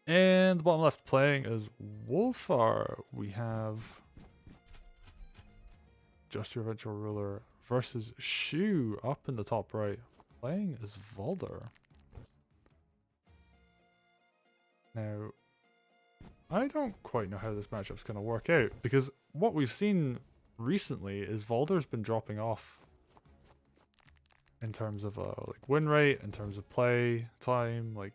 And the bottom left playing is Wulfar. We have Just Your Eventual Ruler versus Shu up in the top right. Playing as Valder. Now, I don't quite know how this matchup's going to work out, because what we've seen recently is Valder's been dropping off in terms of like win rate, in terms of play time. Like,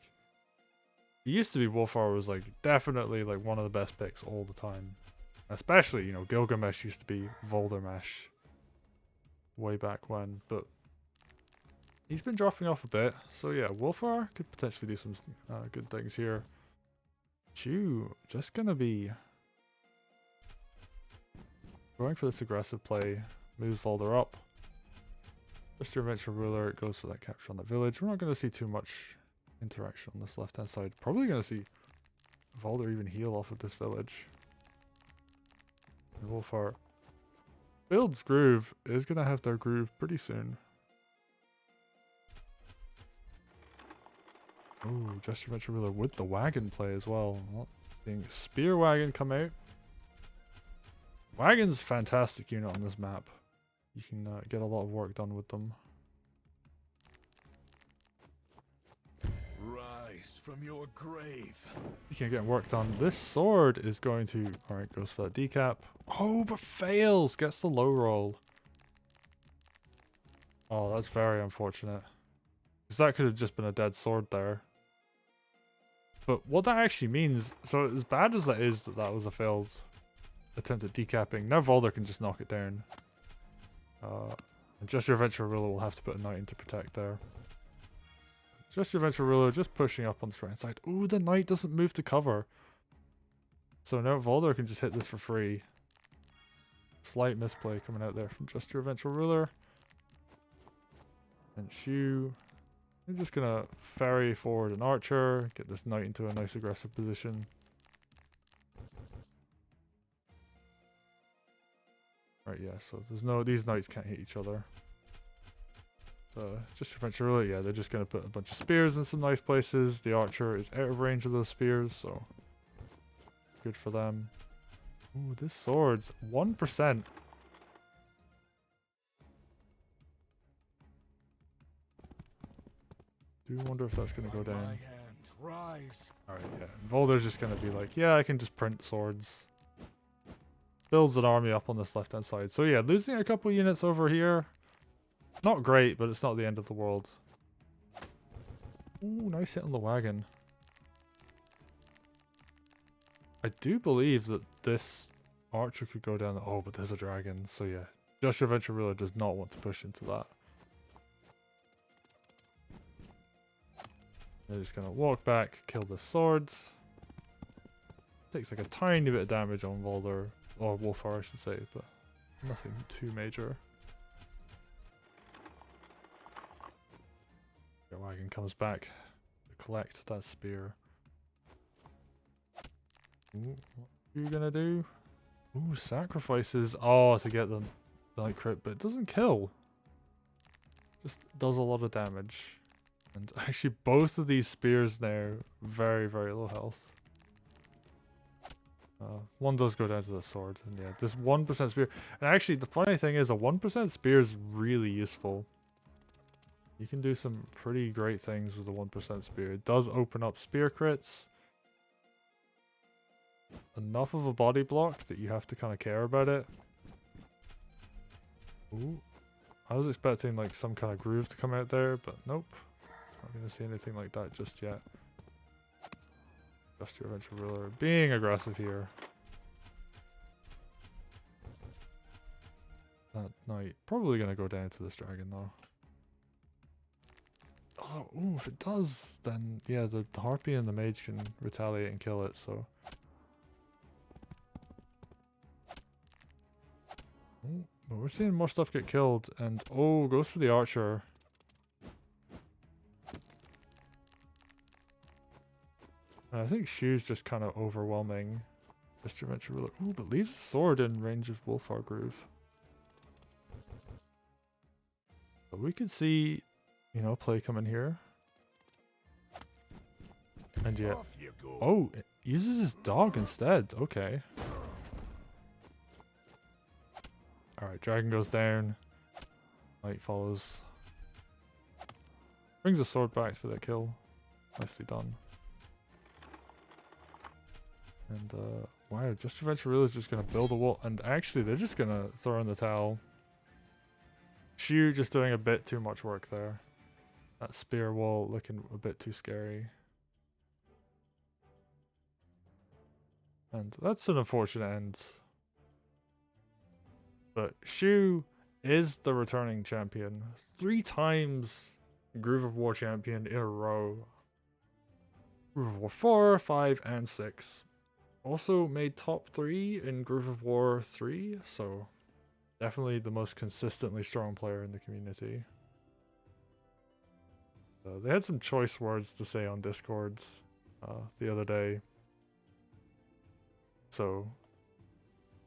it used to be Wulfar was like definitely like one of the best picks all the time, especially, you know, Gilgamesh used to be Voldermesh way back when, but he's been dropping off a bit. So yeah, Wulfar could potentially do some good things here. Chew just gonna be going for this aggressive play, moves Valder up. Just your eventual ruler goes for that capture on the village. We're not going to see too much interaction on this left hand side. Probably going to see Valder even heal off of this village. And Wulfar builds Groove is going to have their Groove pretty soon. Ooh, just your eventual ruler with the wagon play as well. Seeing Spear Wagon come out. Wagon's a fantastic unit on this map. You can get a lot of work done with them. Rise from your grave. You can get work done. This sword is going to... Alright, goes for that decap. Oh, but fails! Gets the low roll. Oh, that's very unfortunate. Because that could have just been a dead sword there. But what that actually means... So as bad as that is that was a failed attempt at decapping, now Valder can just knock it down. And Just Your Eventual Ruler will have to put a knight in to protect there. Just Your Eventual Ruler just pushing up on the right side. Ooh, the knight doesn't move to cover. So now Valder can just hit this for free. Slight misplay coming out there from Just Your Eventual Ruler. And Shu. We're just gonna ferry forward an archer, get this knight into a nice aggressive position. Right, yeah, so there's no, these knights can't hit each other. So, just eventually, yeah, they're just going to put a bunch of spears in some nice places. The archer is out of range of those spears, so good for them. Ooh, this sword's 1%. Do wonder if that's going to go down. Alright, yeah. Valder's just going to be like, yeah, I can just print swords. Builds an army up on this left hand side. So yeah, losing a couple units over here. Not great, but it's not the end of the world. Ooh, nice hit on the wagon. I do believe that this archer could go down. Oh, but there's a dragon. So yeah, Just Your Eventual Ruler does not want to push into that. They're just going to walk back, kill the swords. Takes like a tiny bit of damage on Valder. Or Wulfar, I should say, but nothing too major. The wagon comes back to collect that spear. Ooh, what are you gonna do? Ooh, sacrifices. Oh, to get the night crit, but it doesn't kill. Just does a lot of damage. And actually, both of these spears now, very, very low health. One does go down to the sword, and yeah, this 1% spear. And actually, the funny thing is, a 1% spear is really useful. You can do some pretty great things with a 1% spear. It does open up spear crits. Enough of a body block that you have to kind of care about it. Ooh. I was expecting like some kind of groove to come out there, but nope. Not going to see anything like that just yet. Just Your Eventual Ruler being aggressive here. That knight probably going to go down to this dragon though. Oh, ooh, if it does, then yeah, the harpy and the mage can retaliate and kill it, so. Ooh, but we're seeing more stuff get killed, and oh, goes for the archer. And I think Shu's just kind of overwhelming Just Your Eventual Ruler. Ooh, but leaves the sword in range of Wulfar Groove. But we could see, you know, play coming here. And yet, Off you go. oh, it uses his dog instead. Okay. Alright, dragon goes down. Light follows. Brings the sword back for that kill. Nicely done. And wow, Just Your Venture Ruler is just gonna build a wall, and actually they're just gonna throw in the towel. Shu just doing a bit too much work there. That spear wall looking a bit too scary. And that's an unfortunate end. But Shu is the returning champion. 3 times Groove of War champion in a row. Groove of War 4, 5, and 6. Also made top 3 in Groove of War 3, so definitely the most consistently strong player in the community. They had some choice words to say on Discords the other day. So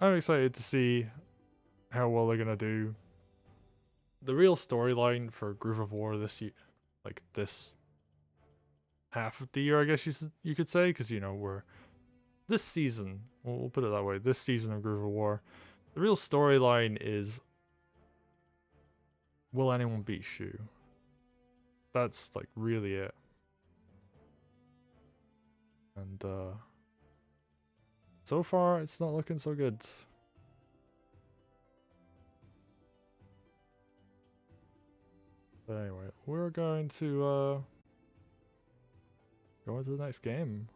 I'm excited to see how well they're gonna do. The real storyline for Groove of War this year, like this half of the year, I guess you could say, because you know we're this season. We'll put it that way. This season of Groove of War, the real storyline is: will anyone beat Shu? That's like really it. And so far, it's not looking so good. But anyway, we're going to go into the next game.